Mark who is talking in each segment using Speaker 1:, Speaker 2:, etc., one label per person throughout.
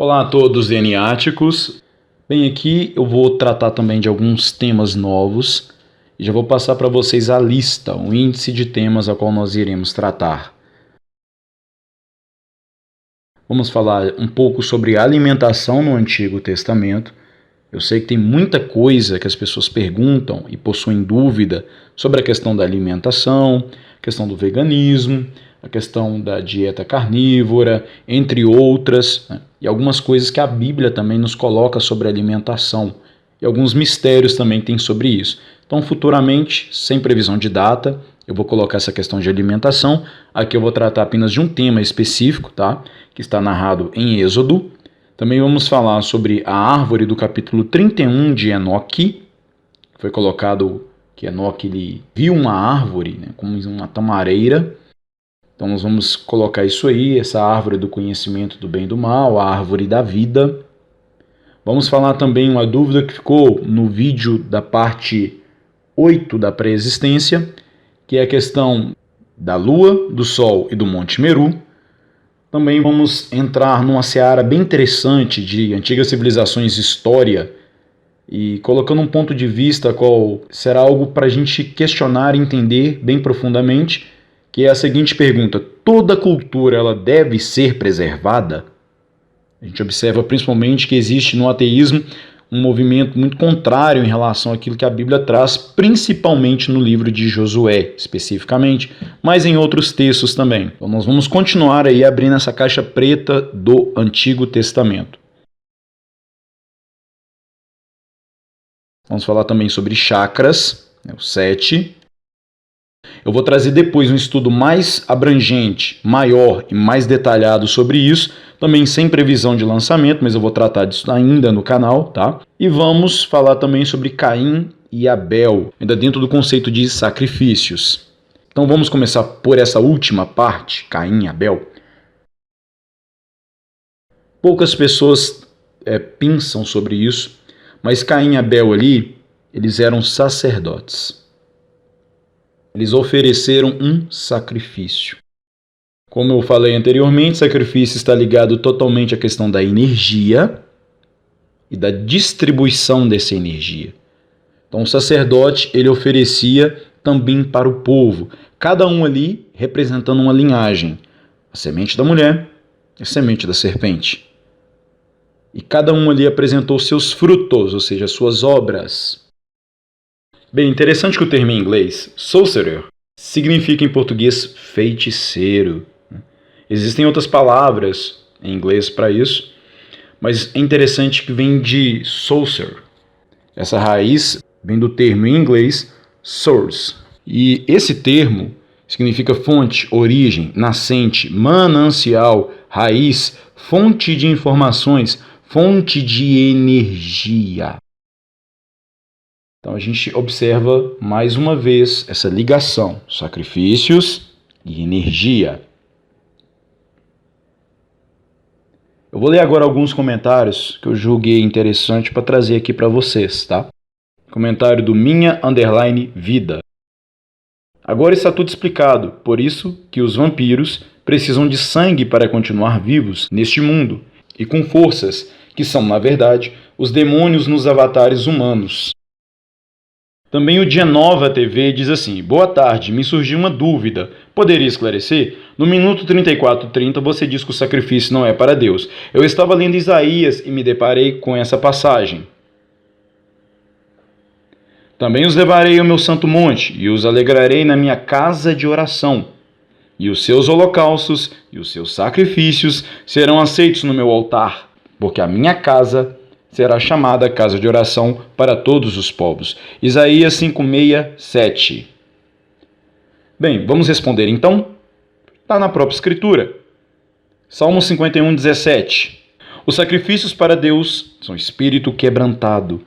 Speaker 1: Olá a todos eniáticos. Bem, aqui eu vou tratar também de alguns temas novos e já vou passar para vocês a lista, o índice de temas a qual nós iremos tratar. Vamos falar um pouco sobre alimentação no Antigo Testamento. Eu sei que tem muita coisa que as pessoas perguntam e possuem dúvida sobre a questão da alimentação, a questão do veganismo, a questão da dieta carnívora, entre outras, né? E algumas coisas que a Bíblia também nos coloca sobre alimentação. E alguns mistérios também tem sobre isso. Então, futuramente, sem previsão de data, eu vou colocar essa questão de alimentação. Aqui eu vou tratar apenas de um tema específico, tá? Que está narrado em Êxodo. Também vamos falar sobre a árvore do capítulo 31 de Enoque. Foi colocado que Enoque ele viu uma árvore, né, como uma tamareira. Então nós vamos colocar isso aí, essa árvore do conhecimento do bem e do mal, a árvore da vida. Vamos falar também uma dúvida que ficou no vídeo da parte 8 da pré-existência, que é a questão da Lua, do Sol e do Monte Meru. Também vamos entrar numa seara bem interessante de antigas civilizações e história, e colocando um ponto de vista qual será algo para a gente questionar e entender bem profundamente, que é a seguinte pergunta: toda cultura ela deve ser preservada? A gente observa principalmente que existe no ateísmo um movimento muito contrário em relação àquilo que a Bíblia traz, principalmente no livro de Josué, especificamente, mas em outros textos também. Então nós vamos continuar aí abrindo essa caixa preta do Antigo Testamento. Vamos falar também sobre chakras, o 7. Eu vou trazer depois um estudo mais abrangente, maior e mais detalhado sobre isso, também sem previsão de lançamento, mas eu vou tratar disso ainda no canal, tá? E vamos falar também sobre Caim e Abel, ainda dentro do conceito de sacrifícios. Então vamos começar por essa última parte, Caim e Abel. Poucas pessoas pensam sobre isso, mas Caim e Abel ali, eles eram sacerdotes. Eles ofereceram um sacrifício. Como eu falei anteriormente, sacrifício está ligado totalmente à questão da energia e da distribuição dessa energia. Então o sacerdote ele oferecia também para o povo, cada um ali representando uma linhagem, a semente da mulher e a semente da serpente. E cada um ali apresentou seus frutos, ou seja, suas obras. Bem, interessante que o termo em inglês, sorcerer, significa em português feiticeiro. Existem outras palavras em inglês para isso, mas é interessante que vem de sorcerer. Essa raiz vem do termo em inglês source. E esse termo significa fonte, origem, nascente, manancial, raiz, fonte de informações, fonte de energia. Então a gente observa mais uma vez essa ligação, sacrifícios e energia. Eu vou ler agora alguns comentários que eu julguei interessante para trazer aqui para vocês, tá? Comentário do Minha_Vida. Agora está tudo explicado, por isso que os vampiros precisam de sangue para continuar vivos neste mundo e com forças que são, na verdade, os demônios nos avatares humanos. Também o Dia Nova TV diz assim: boa tarde, me surgiu uma dúvida. Poderia esclarecer? No minuto 34:30 você diz que o sacrifício não é para Deus. Eu estava lendo Isaías e me deparei com essa passagem. Também os levarei ao meu santo monte e os alegrarei na minha casa de oração. E os seus holocaustos e os seus sacrifícios serão aceitos no meu altar, porque a minha casa será chamada casa de oração para todos os povos. Isaías 5:6-7. Bem, vamos responder então? Está na própria Escritura. Salmo 51:17. Os sacrifícios para Deus são espírito quebrantado.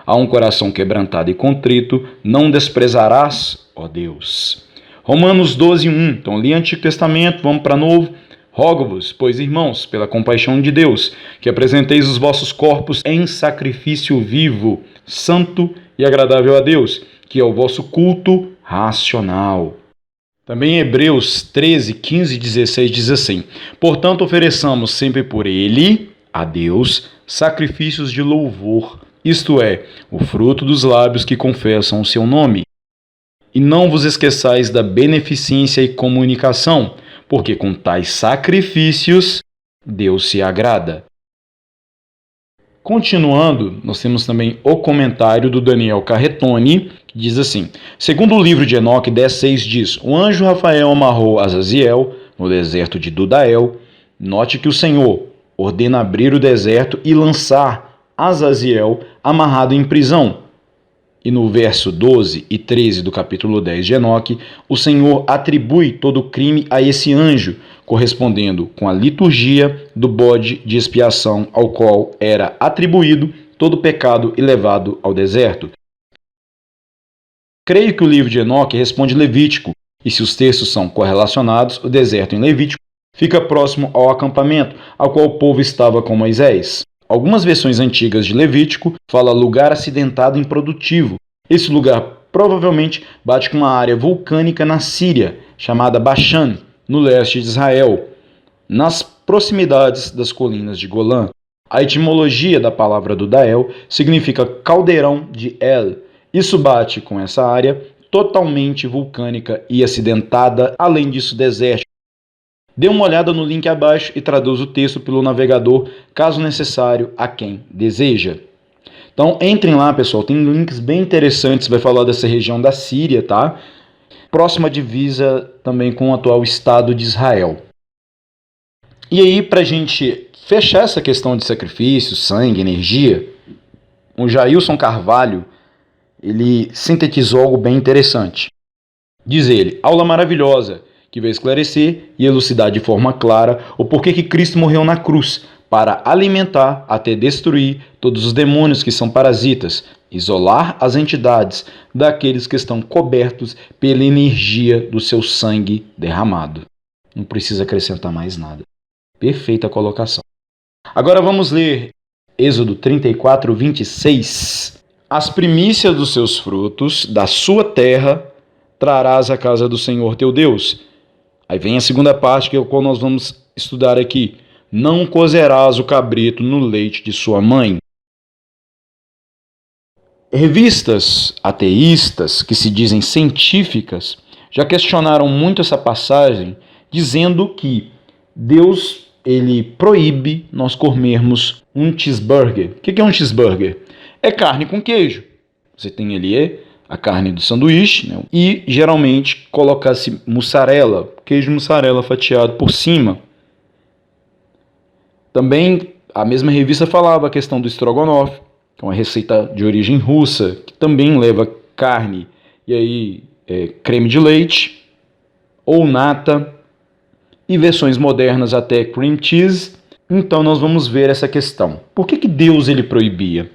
Speaker 1: A um coração quebrantado e contrito não desprezarás, ó Deus. Romanos 12:1. Então li Antigo Testamento, vamos para Novo. Rogo-vos, pois, irmãos, pela compaixão de Deus, que apresenteis os vossos corpos em sacrifício vivo, santo e agradável a Deus, que é o vosso culto racional. Também em Hebreus 13:15-16 diz assim: portanto, ofereçamos sempre por ele a Deus sacrifícios de louvor, isto é, o fruto dos lábios que confessam o seu nome. E não vos esqueçais da beneficência e comunicação, porque com tais sacrifícios Deus se agrada. Continuando, nós temos também o comentário do Daniel Carretoni, que diz assim: segundo o livro de Enoque 10:6 diz: o anjo Rafael amarrou Azaziel no deserto de Dudael. Note que o Senhor ordena abrir o deserto e lançar Azaziel amarrado em prisão. E no verso 12 e 13 do capítulo 10 de Enoque, o Senhor atribui todo o crime a esse anjo, correspondendo com a liturgia do bode de expiação ao qual era atribuído todo o pecado e levado ao deserto. Creio que o livro de Enoque responde Levítico, e se os textos são correlacionados, o deserto em Levítico fica próximo ao acampamento, ao qual o povo estava com Moisés. Algumas versões antigas de Levítico falam lugar acidentado e improdutivo. Esse lugar provavelmente bate com uma área vulcânica na Síria, chamada Bashan, no leste de Israel, nas proximidades das colinas de Golã. A etimologia da palavra Dudael significa caldeirão de El. Isso bate com essa área totalmente vulcânica e acidentada, além disso desértica. Dê uma olhada no link abaixo e traduz o texto pelo navegador, caso necessário, a quem deseja. Então, entrem lá, pessoal. Tem links bem interessantes. Vai falar dessa região da Síria, tá? Próxima divisa também com o atual Estado de Israel. E aí, para a gente fechar essa questão de sacrifício, sangue, energia, o Jailson Carvalho, ele sintetizou algo bem interessante. Diz ele: aula maravilhosa, que vai esclarecer e elucidar de forma clara o porquê que Cristo morreu na cruz, para alimentar até destruir todos os demônios que são parasitas, isolar as entidades daqueles que estão cobertos pela energia do seu sangue derramado. Não precisa acrescentar mais nada. Perfeita colocação. Agora vamos ler Êxodo 34:26. As primícias dos seus frutos, da sua terra, trarás à casa do Senhor teu Deus. Aí vem a segunda parte, que é o qual nós vamos estudar aqui. Não cozerás o cabrito no leite de sua mãe. Revistas ateístas, que se dizem científicas, já questionaram muito essa passagem, dizendo que Deus ele proíbe nós comermos um cheeseburger. O que é um cheeseburger? É carne com queijo. Você tem ali a carne do sanduíche, né? E geralmente coloca-se mussarela, queijo mussarela fatiado por cima. Também a mesma revista falava a questão do estrogonofe, que é uma receita de origem russa, que também leva carne e aí creme de leite ou nata e versões modernas até cream cheese. Então nós vamos ver essa questão. Por que Deus ele proibia?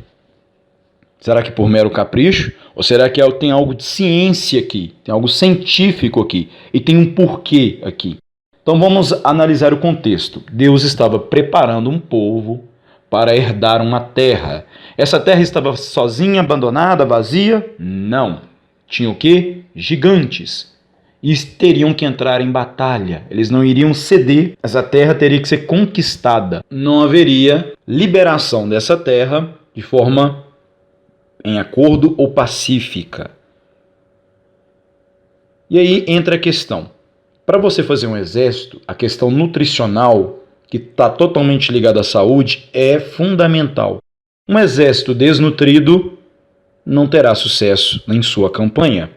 Speaker 1: Será que por mero capricho? Ou será que tem algo de ciência aqui? Tem algo científico aqui? E tem um porquê aqui? Então vamos analisar o contexto. Deus estava preparando um povo para herdar uma terra. Essa terra estava sozinha, abandonada, vazia? Não. Tinha o quê? Gigantes. E teriam que entrar em batalha. Eles não iriam ceder. Essa terra teria que ser conquistada. Não haveria liberação dessa terra de forma em acordo ou pacífica. E aí entra a questão. Para você fazer um exército, a questão nutricional, que está totalmente ligada à saúde, é fundamental. Um exército desnutrido não terá sucesso em sua campanha.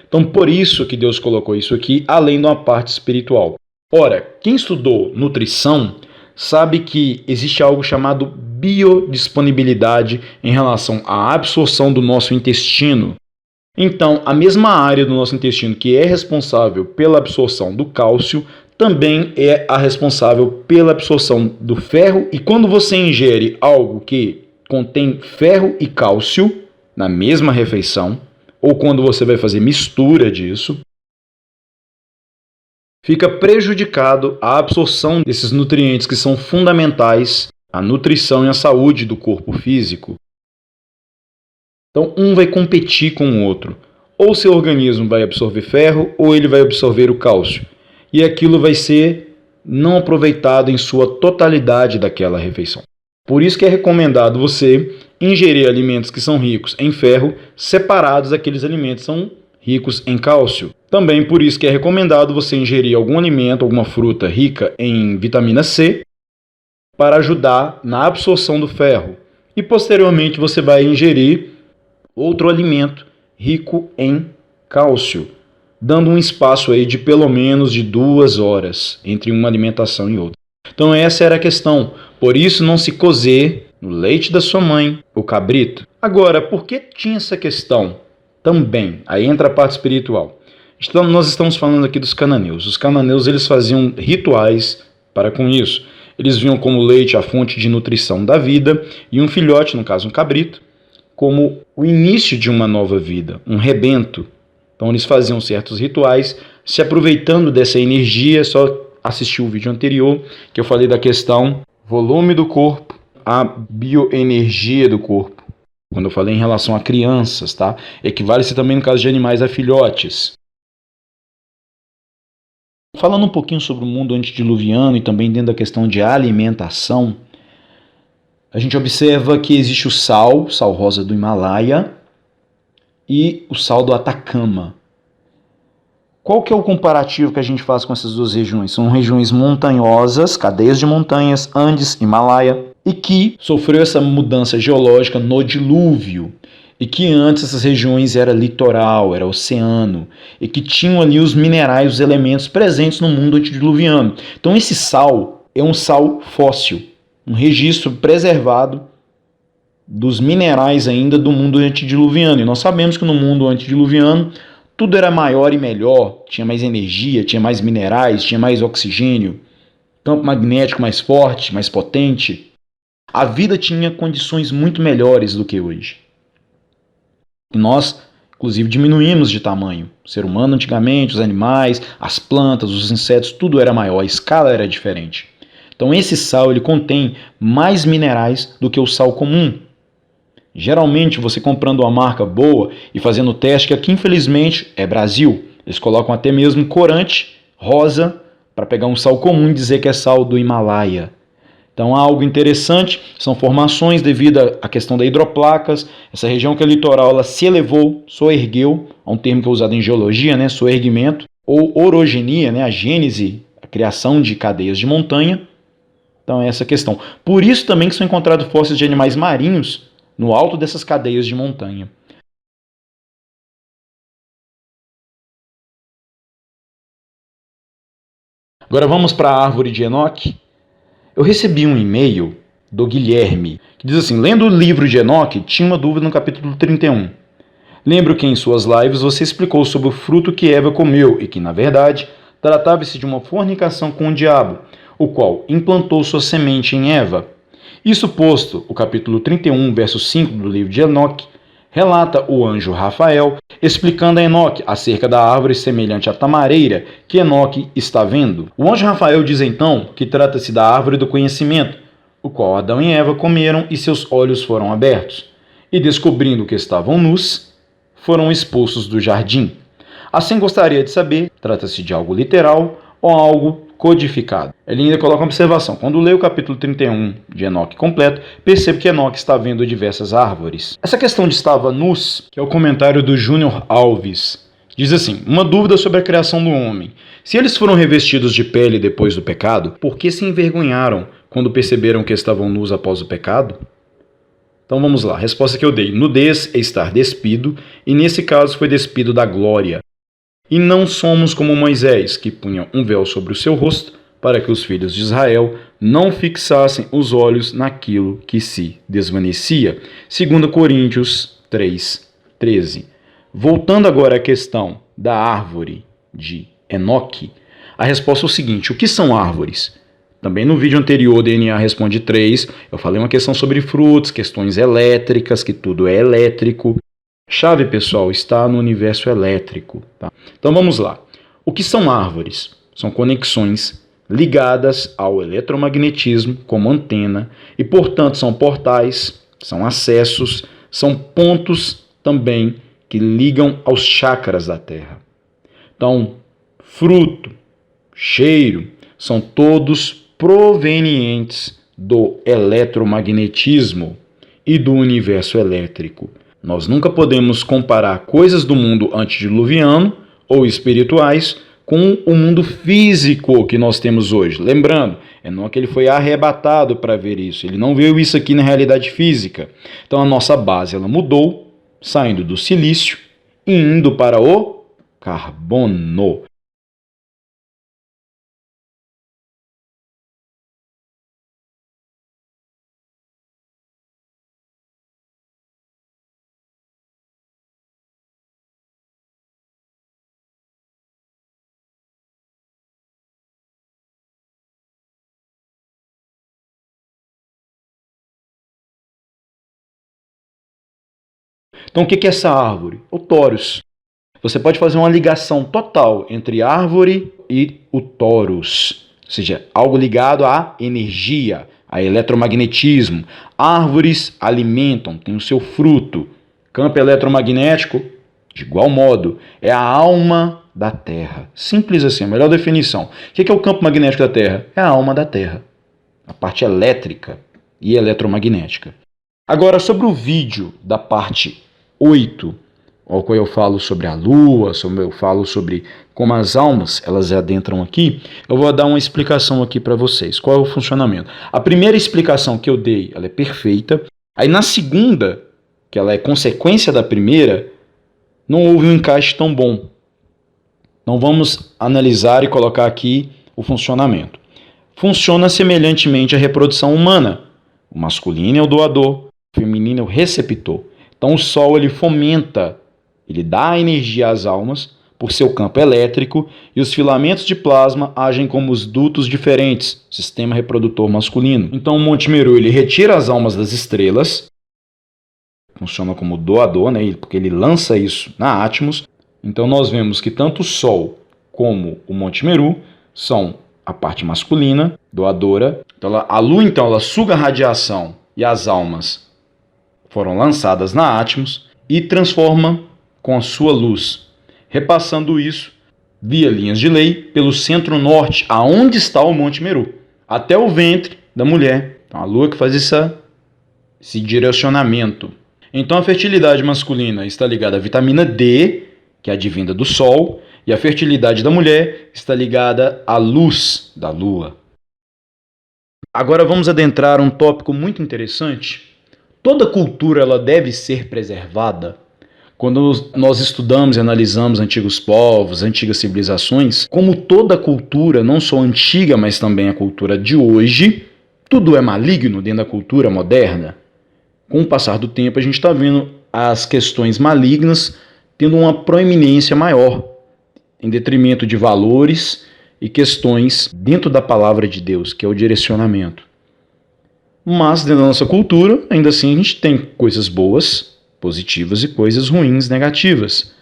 Speaker 1: Então, por isso que Deus colocou isso aqui, além de uma parte espiritual. Ora, quem estudou nutrição sabe que existe algo chamado biodisponibilidade em relação à absorção do nosso intestino. Então, a mesma área do nosso intestino que é responsável pela absorção do cálcio, também é a responsável pela absorção do ferro. E quando você ingere algo que contém ferro e cálcio na mesma refeição, ou quando você vai fazer mistura disso, fica prejudicado a absorção desses nutrientes que são fundamentais à nutrição e à saúde do corpo físico. Então, um vai competir com o outro. Ou seu organismo vai absorver ferro, ou ele vai absorver o cálcio. E aquilo vai ser não aproveitado em sua totalidade daquela refeição. Por isso que é recomendado você ingerir alimentos que são ricos em ferro, separados daqueles alimentos que são ricos em cálcio. Também por isso que é recomendado você ingerir algum alimento, alguma fruta rica em vitamina C, para ajudar na absorção do ferro. E posteriormente você vai ingerir outro alimento rico em cálcio, dando um espaço aí de pelo menos de 2 horas entre uma alimentação e outra. Então essa era a questão. Por isso não se cozer no leite da sua mãe o cabrito. Agora, por que tinha essa questão? Também, aí entra a parte espiritual. Então, nós estamos falando aqui dos cananeus. Os cananeus, eles faziam rituais para com isso. Eles viam como leite a fonte de nutrição da vida e um filhote, no caso um cabrito, como o início de uma nova vida, um rebento. Então eles faziam certos rituais, se aproveitando dessa energia. Só assistir o vídeo anterior, que eu falei da questão volume do corpo, a bioenergia do corpo. Quando eu falei em relação a crianças, tá? Equivale-se também no caso de animais a filhotes. Falando um pouquinho sobre o mundo antediluviano e também dentro da questão de alimentação, a gente observa que existe o sal rosa do Himalaia e o sal do Atacama. Qual que é o comparativo que a gente faz com essas duas regiões? São regiões montanhosas, cadeias de montanhas, Andes, Himalaia, e que sofreu essa mudança geológica no dilúvio, e que antes essas regiões era litoral, era oceano, e que tinham ali os minerais, os elementos presentes no mundo antediluviano. Então esse sal é um sal fóssil, um registro preservado dos minerais ainda do mundo antediluviano. E nós sabemos que no mundo antediluviano tudo era maior e melhor, tinha mais energia, tinha mais minerais, tinha mais oxigênio, campo magnético mais forte, mais potente. A vida tinha condições muito melhores do que hoje. E nós, inclusive, diminuímos de tamanho. O ser humano antigamente, os animais, as plantas, os insetos, tudo era maior, a escala era diferente. Então esse sal ele contém mais minerais do que o sal comum. Geralmente você comprando uma marca boa e fazendo o teste, que aqui infelizmente é Brasil, eles colocam até mesmo corante rosa para pegar um sal comum e dizer que é sal do Himalaia. Então há algo interessante, são formações devido à questão das hidroplacas. Essa região que é litoral, ela se elevou, soergueu, é um termo que é usado em geologia, né, soerguimento, ou orogenia, né, a gênese, a criação de cadeias de montanha. Então é essa questão. Por isso também que são encontrados fósseis de animais marinhos no alto dessas cadeias de montanha. Agora vamos para a árvore de Enoque. Eu recebi um e-mail do Guilherme, que diz assim: lendo o livro de Enoque, tinha uma dúvida no capítulo 31. Lembro que em suas lives você explicou sobre o fruto que Eva comeu e que, na verdade, tratava-se de uma fornicação com o diabo, o qual implantou sua semente em Eva. Isso posto, o capítulo 31, verso 5 do livro de Enoque, relata o anjo Rafael explicando a Enoque acerca da árvore semelhante à tamareira que Enoque está vendo. O anjo Rafael diz então que trata-se da árvore do conhecimento, o qual Adão e Eva comeram e seus olhos foram abertos, e descobrindo que estavam nus, foram expulsos do jardim. Assim gostaria de saber, trata-se de algo literal ou algo codificado. Ele ainda coloca uma observação. Quando leio o capítulo 31 de Enoque completo, percebo que Enoque está vendo diversas árvores. Essa questão de estava nus, que é o comentário do Júnior Alves, diz assim: uma dúvida sobre a criação do homem. Se eles foram revestidos de pele depois do pecado, por que se envergonharam quando perceberam que estavam nus após o pecado? Então vamos lá, a resposta que eu dei. Nudez é estar despido, e nesse caso foi despido da glória. E não somos como Moisés, que punha um véu sobre o seu rosto, para que os filhos de Israel não fixassem os olhos naquilo que se desvanecia. 2 Coríntios 3:13. Voltando agora à questão da árvore de Enoque, a resposta é o seguinte: o que são árvores? Também no vídeo anterior, DNA Responde 3, eu falei uma questão sobre frutos, questões elétricas, que tudo é elétrico. Chave, pessoal, está no universo elétrico. Tá? Então vamos lá. O que são árvores? São conexões ligadas ao eletromagnetismo, como antena, e portanto são portais, são acessos, são pontos também que ligam aos chakras da Terra. Então, fruto, cheiro, são todos provenientes do eletromagnetismo e do universo elétrico. Nós nunca podemos comparar coisas do mundo antediluviano ou espirituais com o mundo físico que nós temos hoje. Lembrando, Enoque que ele foi arrebatado para ver isso. Ele não viu isso aqui na realidade física. Então a nossa base ela mudou, saindo do silício e indo para o carbono. Então o que é essa árvore? O Taurus. Você pode fazer uma ligação total entre árvore e o Taurus, ou seja, algo ligado à energia, a eletromagnetismo. Árvores alimentam, têm o seu fruto. Campo eletromagnético, de igual modo, é a alma da Terra. Simples assim, a melhor definição. O que é o campo magnético da Terra? É a alma da Terra, a parte elétrica e eletromagnética. Agora, sobre o vídeo da parte 8, ao qual eu falo sobre a Lua, eu falo sobre como as almas elas adentram aqui, eu vou dar uma explicação aqui para vocês. Qual é o funcionamento? A primeira explicação que eu dei, ela é perfeita. Aí na segunda, que ela é consequência da primeira, não houve um encaixe tão bom. Então vamos analisar e colocar aqui o funcionamento. Funciona semelhantemente à reprodução humana. O masculino é o doador, o feminino é o receptor. Então o Sol ele fomenta, ele dá energia às almas por seu campo elétrico e os filamentos de plasma agem como os dutos diferentes, sistema reprodutor masculino. Então o Monte Meru ele retira as almas das estrelas, funciona como doador, né, porque ele lança isso na Atmos. Então nós vemos que tanto o Sol como o Monte Meru são a parte masculina, doadora. Então, a Lua então ela suga a radiação e as almas foram lançadas na Atmos e transforma com a sua luz, repassando isso via linhas de lei pelo centro-norte, aonde está o Monte Meru, até o ventre da mulher. Então, a Lua que faz esse direcionamento. Então a fertilidade masculina está ligada à vitamina D, que é advinda do Sol, e a fertilidade da mulher está ligada à luz da Lua. Agora vamos adentrar um tópico muito interessante. Toda cultura ela deve ser preservada. Quando nós estudamos e analisamos antigos povos, antigas civilizações, como toda cultura, não só antiga, mas também a cultura de hoje, tudo é maligno dentro da cultura moderna. Com o passar do tempo, a gente está vendo as questões malignas tendo uma proeminência maior, em detrimento de valores e questões dentro da palavra de Deus, que é o direcionamento. Mas dentro da nossa cultura, ainda assim, a gente tem coisas boas, positivas, e coisas ruins, negativas.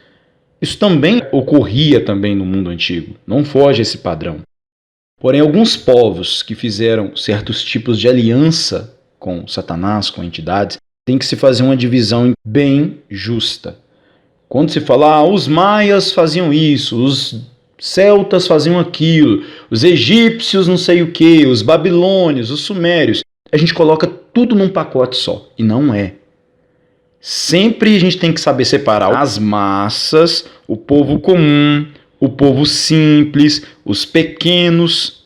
Speaker 1: Isso também ocorria também no mundo antigo, não foge esse padrão. Porém, alguns povos que fizeram certos tipos de aliança com Satanás, com entidades, tem que se fazer uma divisão bem justa. Quando se fala, os maias faziam isso, os celtas faziam aquilo, os egípcios não sei o que, os babilônios, os sumérios, a gente coloca tudo num pacote só, e não é. Sempre a gente tem que saber separar as massas, o povo comum, o povo simples, os pequenos,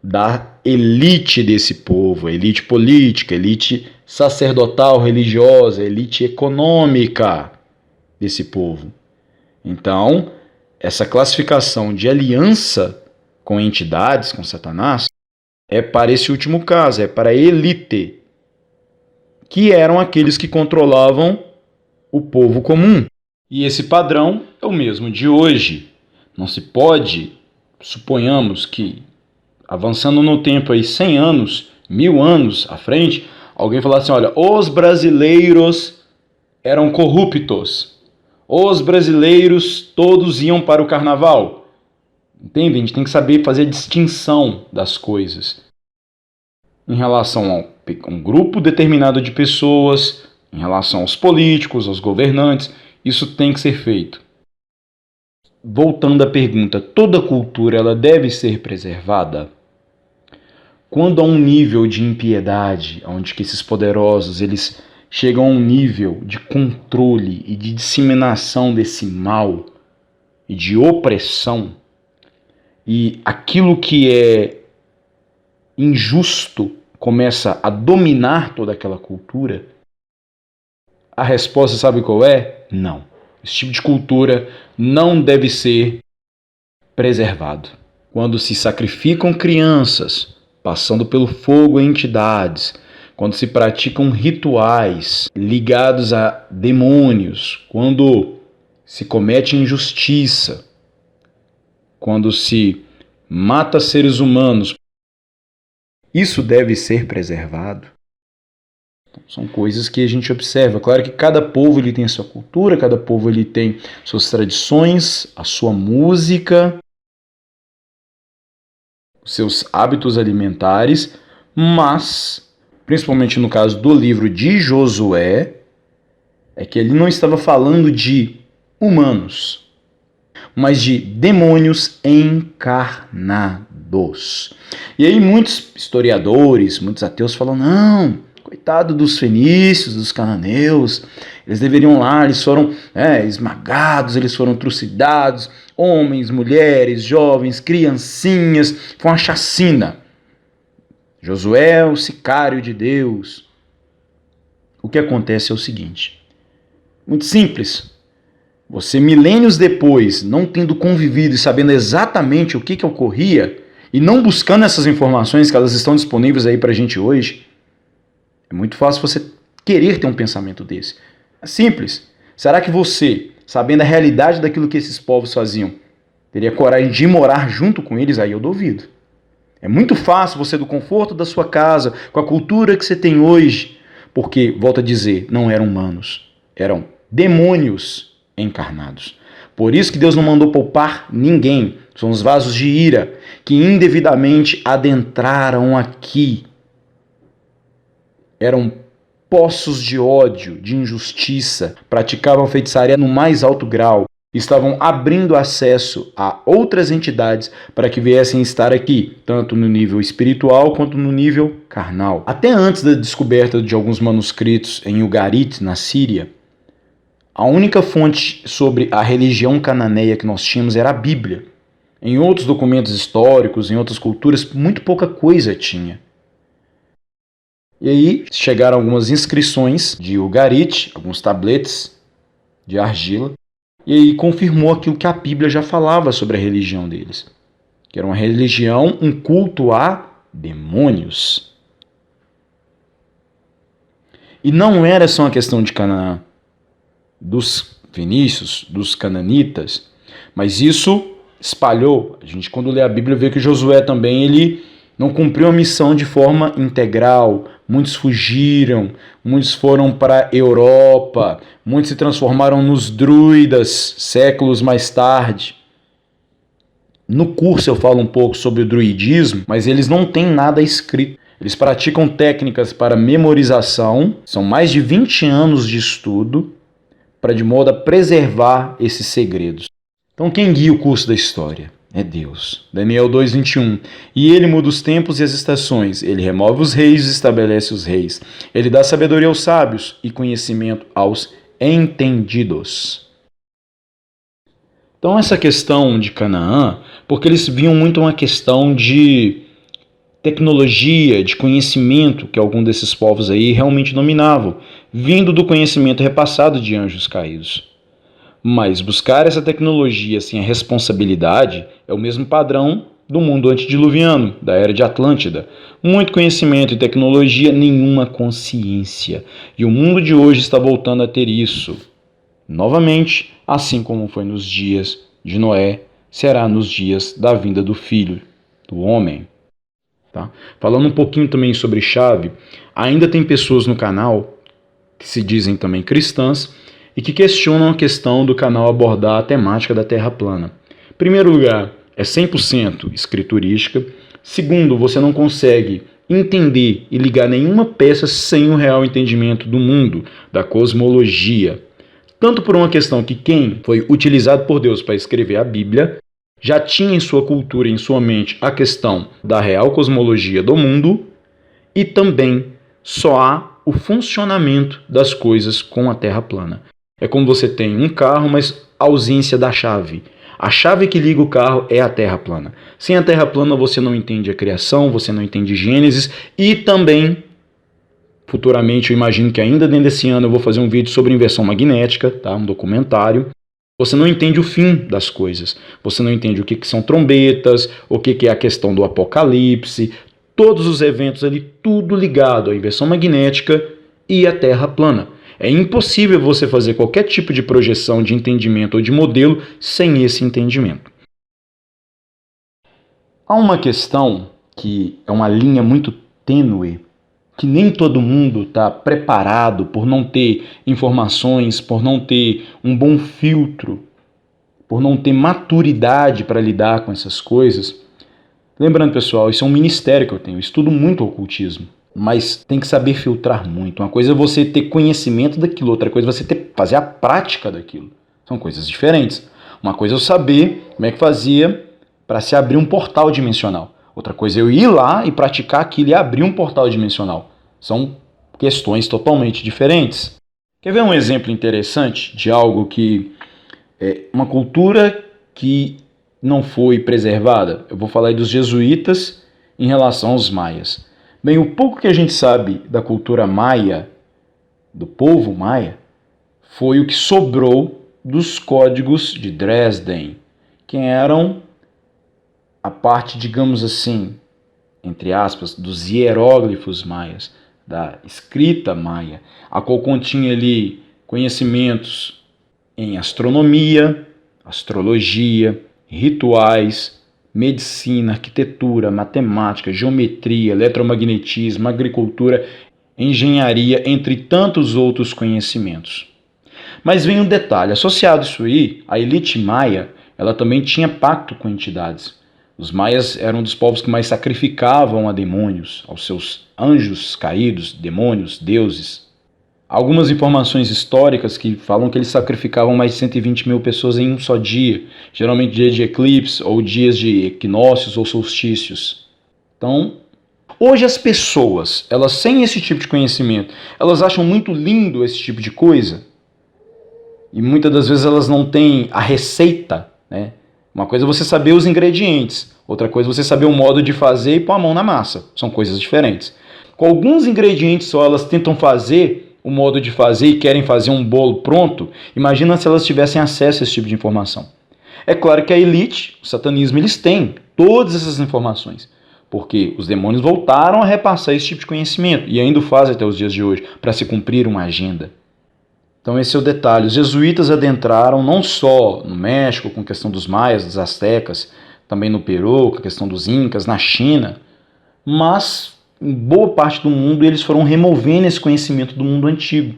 Speaker 1: da elite desse povo, a elite política, a elite sacerdotal, religiosa, a elite econômica desse povo. Então, essa classificação de aliança com entidades, com Satanás, é para esse último caso, é para a elite, que eram aqueles que controlavam o povo comum. E esse padrão é o mesmo de hoje. Não se pode, suponhamos que, avançando no tempo aí 100 anos, 1000 anos à frente, alguém falar assim, olha, os brasileiros eram corruptos, os brasileiros todos iam para o carnaval. Entende? A gente tem que saber fazer a distinção das coisas. Em relação a um grupo determinado de pessoas, em relação aos políticos, aos governantes, isso tem que ser feito. Voltando à pergunta, toda cultura ela deve ser preservada? quando há um nível de impiedade, onde que esses poderosos eles chegam a um nível de controle e de disseminação desse mal e de opressão, e aquilo que é injusto começa a dominar toda aquela cultura, a resposta sabe qual é? Não. Esse tipo de cultura não deve ser preservado. Quando se sacrificam crianças, passando pelo fogo em entidades, quando se praticam rituais ligados a demônios, quando se comete injustiça, quando se mata seres humanos, isso deve ser preservado. Então, são coisas que a gente observa. Claro que cada povo ele tem a sua cultura, cada povo ele tem suas tradições, a sua música, os seus hábitos alimentares, mas, principalmente no caso do livro de Josué, é que ele não estava falando de humanos, mas de demônios encarnados. E aí muitos historiadores, muitos ateus falam, não, coitado dos fenícios, dos cananeus, eles deveriam lá, eles foram esmagados, eles foram trucidados, homens, mulheres, jovens, criancinhas, foi uma chacina. Josué, o sicário de Deus. O que acontece é o seguinte, muito simples. Você, milênios depois, não tendo convivido e sabendo exatamente o que ocorria, e não buscando essas informações que elas estão disponíveis aí pra gente hoje, é muito fácil você querer ter um pensamento desse. É simples. Será que você, sabendo a realidade daquilo que esses povos faziam, teria coragem de morar junto com eles? Aí eu duvido. É muito fácil você, do conforto da sua casa, com a cultura que você tem hoje, porque, volto a dizer, não eram humanos, eram demônios encarnados. Por isso que Deus não mandou poupar ninguém. São os vasos de ira que indevidamente adentraram aqui. Eram poços de ódio, de injustiça, praticavam feitiçaria no mais alto grau, estavam abrindo acesso a outras entidades para que viessem estar aqui, tanto no nível espiritual quanto no nível carnal. Até antes da descoberta de alguns manuscritos em Ugarit, na Síria, a única fonte sobre a religião cananeia que nós tínhamos era a Bíblia. Em outros documentos históricos, em outras culturas, muito pouca coisa tinha. E aí chegaram algumas inscrições de Ugarit, alguns tabletes de argila, e aí confirmou aquilo que a Bíblia já falava sobre a religião deles, que era uma religião, um culto a demônios. E não era só uma questão de Canaã, dos fenícios, dos cananitas, mas isso espalhou. A gente, quando lê a Bíblia, vê que Josué também ele não cumpriu a missão de forma integral. Muitos fugiram, muitos foram para a Europa, muitos se transformaram nos druidas séculos mais tarde. No curso eu falo um pouco sobre o druidismo, mas eles não têm nada escrito. Eles praticam técnicas para memorização, são mais de 20 anos de estudo, para de modo a preservar esses segredos. Então quem guia o curso da história? É Deus. Daniel 2:21. E ele muda os tempos e as estações. Ele remove os reis e estabelece os reis. Ele dá sabedoria aos sábios e conhecimento aos entendidos. Então essa questão de Canaã, porque eles viam muito uma questão de tecnologia, de conhecimento que algum desses povos aí realmente dominavam, vindo do conhecimento repassado de anjos caídos. Mas buscar essa tecnologia sem a responsabilidade é o mesmo padrão do mundo antediluviano, da era de Atlântida. Muito conhecimento e tecnologia, nenhuma consciência. E o mundo de hoje está voltando a ter isso. Novamente, assim como foi nos dias de Noé, será nos dias da vinda do Filho, do homem. Tá? Falando um pouquinho também sobre chave, ainda tem pessoas no canal que se dizem também cristãs e que questionam a questão do canal abordar a temática da Terra plana. Em primeiro lugar, é 100% escriturística. Segundo, você não consegue entender e ligar nenhuma peça sem o real entendimento do mundo, da cosmologia. Tanto por uma questão que quem foi utilizado por Deus para escrever a Bíblia já tinha em sua cultura, em sua mente, a questão da real cosmologia do mundo e também só há o funcionamento das coisas com a Terra plana. É como você tem um carro, mas ausência da chave. A chave que liga o carro é a Terra plana. Sem a Terra plana você não entende a criação, você não entende Gênesis e também, futuramente, eu imagino que ainda dentro desse ano eu vou fazer um vídeo sobre inversão magnética, tá? Um documentário. Você não entende o fim das coisas. Você não entende o que são trombetas, o que é a questão do apocalipse, todos os eventos ali, tudo ligado à inversão magnética e à Terra plana. É impossível você fazer qualquer tipo de projeção, de entendimento ou de modelo sem esse entendimento. Há uma questão que é uma linha muito tênue, que nem todo mundo está preparado por não ter informações, por não ter um bom filtro, por não ter maturidade para lidar com essas coisas. Lembrando, pessoal, isso é um ministério que eu tenho, eu estudo muito ocultismo, mas tem que saber filtrar muito. Uma coisa é você ter conhecimento daquilo, outra coisa é você fazer a prática daquilo. São coisas diferentes. Uma coisa é eu saber como é que fazia para se abrir um portal dimensional. Outra coisa é eu ir lá e praticar aquilo e abrir um portal dimensional. São questões totalmente diferentes. Quer ver um exemplo interessante de algo que é uma cultura que não foi preservada? Eu vou falar aí dos jesuítas em relação aos maias. Bem, o pouco que a gente sabe da cultura maia, do povo maia, foi o que sobrou dos códigos de Dresden, que eram a parte, digamos assim, entre aspas, dos hieróglifos maias, da escrita maia, a qual continha ali conhecimentos em astronomia, astrologia, rituais, medicina, arquitetura, matemática, geometria, eletromagnetismo, agricultura, engenharia, entre tantos outros conhecimentos. Mas vem um detalhe, associado a isso aí, a elite maia, ela também tinha pacto com entidades. Os maias eram um dos povos que mais sacrificavam a demônios, aos seus anjos caídos, demônios, deuses. Algumas informações históricas que falam que eles sacrificavam mais de 120 mil pessoas em um só dia, geralmente dia de eclipse ou dias de equinócios ou solstícios. Então, hoje as pessoas, elas sem esse tipo de conhecimento, elas acham muito lindo esse tipo de coisa e muitas das vezes elas não têm a receita, né? Uma coisa é você saber os ingredientes, outra coisa é você saber o modo de fazer e pôr a mão na massa. São coisas diferentes. Com alguns ingredientes só elas tentam fazer o modo de fazer e querem fazer um bolo pronto, imagina se elas tivessem acesso a esse tipo de informação. É claro que a elite, o satanismo, eles têm todas essas informações, porque os demônios voltaram a repassar esse tipo de conhecimento e ainda o fazem até os dias de hoje, para se cumprir uma agenda. Então esse é o detalhe. Os jesuítas adentraram não só no México, com a questão dos maias, dos astecas, também no Peru, com a questão dos incas, na China, mas em boa parte do mundo eles foram removendo esse conhecimento do mundo antigo.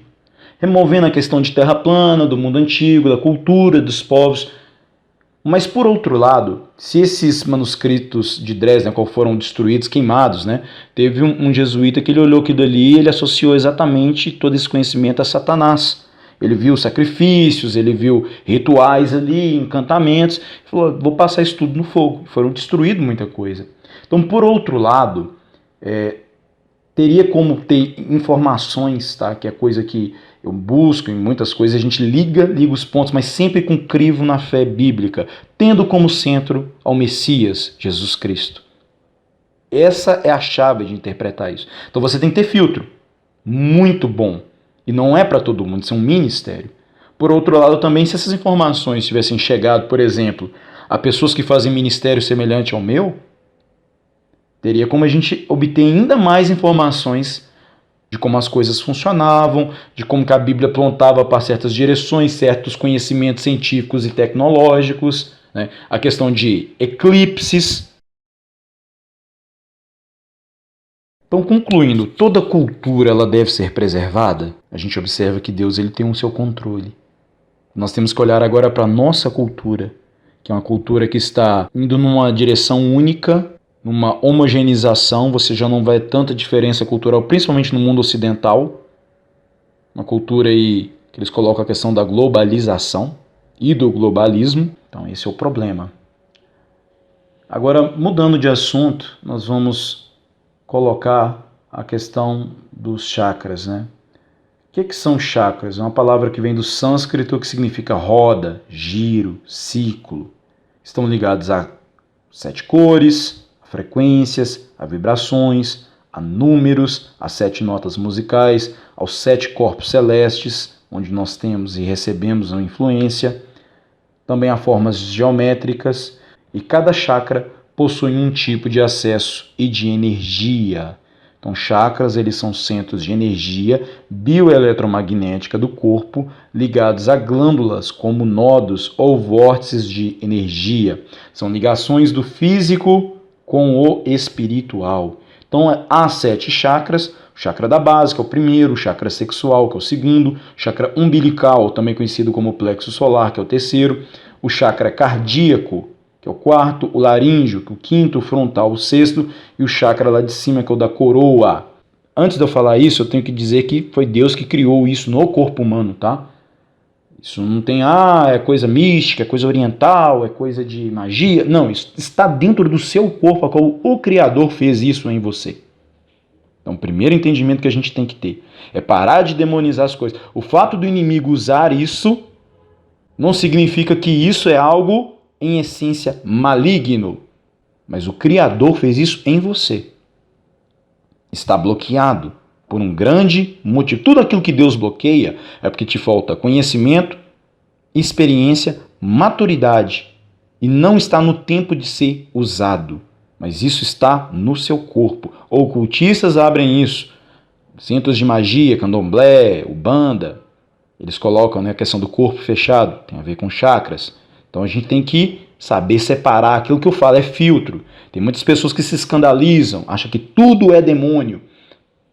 Speaker 1: Removendo a questão de terra plana, do mundo antigo, da cultura, dos povos. Mas por outro lado, se esses manuscritos de Dresden, qual foram destruídos, queimados, né, teve um jesuíta que ele olhou aquilo ali e ele associou exatamente todo esse conhecimento a Satanás. Ele viu sacrifícios, ele viu rituais ali, encantamentos, e falou, vou passar isso tudo no fogo. Foram destruídos muita coisa. Então, por outro lado, teria como ter informações, tá? Que é coisa que eu busco em muitas coisas, a gente liga os pontos, mas sempre com crivo na fé bíblica, tendo como centro ao Messias, Jesus Cristo. Essa é a chave de interpretar isso. Então você tem que ter filtro, muito bom. E não é para todo mundo, isso é um ministério. Por outro lado, também, se essas informações tivessem chegado, por exemplo, a pessoas que fazem ministério semelhante ao meu, teria como a gente obter ainda mais informações de como as coisas funcionavam, de como que a Bíblia apontava para certas direções, certos conhecimentos científicos e tecnológicos, né? A questão de eclipses. Então, concluindo, toda cultura ela deve ser preservada. A gente observa que Deus ele tem o seu controle. Nós temos que olhar agora para a nossa cultura, que é uma cultura que está indo numa direção única, numa homogeneização, você já não vai tanta diferença cultural, principalmente no mundo ocidental. Uma cultura aí que eles colocam a questão da globalização e do globalismo. Então esse é o problema. Agora, mudando de assunto, nós vamos colocar a questão dos chakras, né? O que são chakras? É uma palavra que vem do sânscrito que significa roda, giro, ciclo. Estão ligados a 7 cores, a frequências, a vibrações, a números, a 7 notas musicais, aos 7 corpos celestes, onde nós temos e recebemos a influência, também a formas geométricas, e cada chakra possui um tipo de acesso e de energia. Então, chakras, eles são centros de energia bioeletromagnética do corpo ligados a glândulas como nodos ou vórtices de energia. São ligações do físico com o espiritual. Então, há 7 chakras: o chakra da base, que é o primeiro; o chakra sexual, que é o segundo; o chakra umbilical, também conhecido como plexo solar, que é o terceiro; o chakra cardíaco, que é o quarto; o laríngeo, que é o quinto; o frontal, o sexto; e o chakra lá de cima, que é o da coroa. Antes de eu falar isso, eu tenho que dizer que foi Deus que criou isso no corpo humano, tá? Isso não tem, é coisa mística, é coisa oriental, é coisa de magia. Não, isso está dentro do seu corpo, a qual o Criador fez isso em você. Então, o primeiro entendimento que a gente tem que ter é parar de demonizar as coisas. O fato do inimigo usar isso não significa que isso é algo, em essência, maligno. Mas o Criador fez isso em você. Está bloqueado por um grande motivo. Tudo aquilo que Deus bloqueia é porque te falta conhecimento, experiência, maturidade. E não está no tempo de ser usado. Mas isso está no seu corpo. Ocultistas abrem isso. Centros de magia, candomblé, umbanda, eles colocam, né, a questão do corpo fechado, tem a ver com chakras. Então a gente tem que saber separar. Aquilo que eu falo é filtro. Tem muitas pessoas que se escandalizam, acham que tudo é demônio.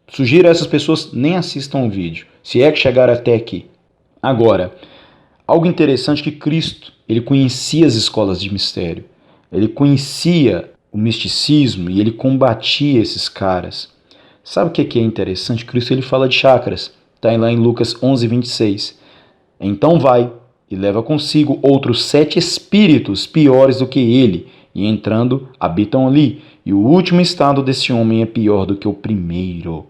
Speaker 1: Sugiro a essas pessoas nem assistam o vídeo, se é que chegaram até aqui. Agora, algo interessante é que Cristo, ele conhecia as escolas de mistério. Ele conhecia o misticismo e ele combatia esses caras. Sabe o que é interessante? Cristo, ele fala de chakras. Está lá em Lucas 11, 26. Então vai e leva consigo outros 7 espíritos piores do que ele, e entrando, habitam ali. E o último estado desse homem é pior do que o primeiro.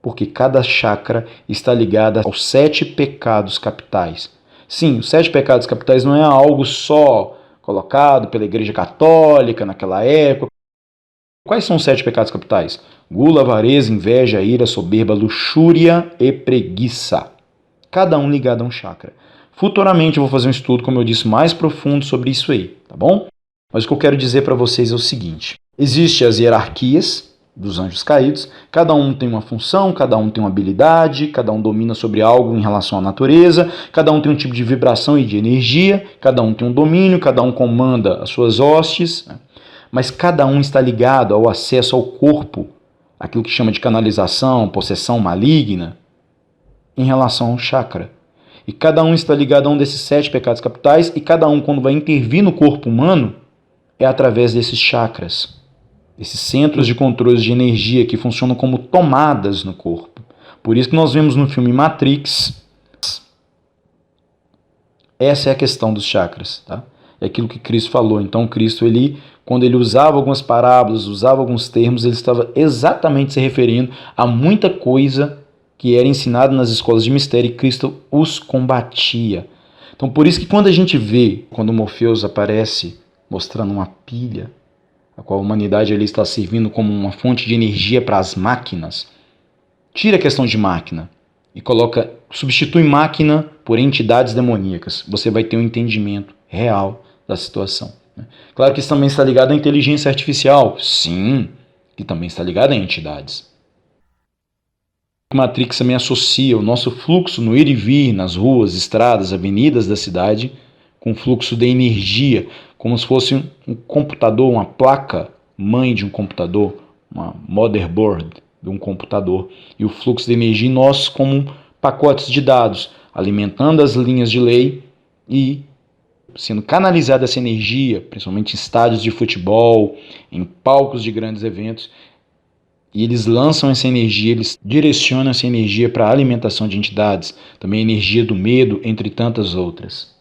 Speaker 1: Porque cada chakra está ligado aos 7 pecados capitais. Sim, os 7 pecados capitais não é algo só colocado pela Igreja Católica naquela época. Quais são os 7 pecados capitais? Gula, avareza, inveja, ira, soberba, luxúria e preguiça. Cada um ligado a um chakra. Futuramente eu vou fazer um estudo, como eu disse, mais profundo sobre isso aí, tá bom? Mas o que eu quero dizer para vocês é o seguinte: existem as hierarquias dos anjos caídos, cada um tem uma função, cada um tem uma habilidade, cada um domina sobre algo em relação à natureza, cada um tem um tipo de vibração e de energia, cada um tem um domínio, cada um comanda as suas hostes, né? Mas cada um está ligado ao acesso ao corpo, aquilo que chama de canalização, possessão maligna, em relação ao chakra. E cada um está ligado a um desses 7 pecados capitais, e cada um, quando vai intervir no corpo humano, é através desses chakras, esses centros de controle de energia que funcionam como tomadas no corpo. Por isso que nós vemos no filme Matrix, essa é a questão dos chakras, tá? É aquilo que Cristo falou. Então Cristo, quando ele usava algumas parábolas, usava alguns termos, ele estava exatamente se referindo a muita coisa que era ensinada nas escolas de mistério, e Cristo os combatia. Então por isso que quando a gente vê, quando Morpheus aparece mostrando uma pilha, a qual a humanidade ali está servindo como uma fonte de energia para as máquinas, tira a questão de máquina e substitui máquina por entidades demoníacas. Você vai ter um entendimento real da situação. Claro que isso também está ligado à inteligência artificial. Sim, que também está ligado a entidades. A Matrix também associa o nosso fluxo no ir e vir nas ruas, estradas, avenidas da cidade com o fluxo de energia, como se fosse um computador, uma placa mãe de um computador, uma motherboard de um computador, e o fluxo de energia em nós como pacotes de dados, alimentando as linhas de lei e sendo canalizada essa energia, principalmente em estádios de futebol, em palcos de grandes eventos, e eles lançam essa energia, eles direcionam essa energia para a alimentação de entidades, também a energia do medo, entre tantas outras.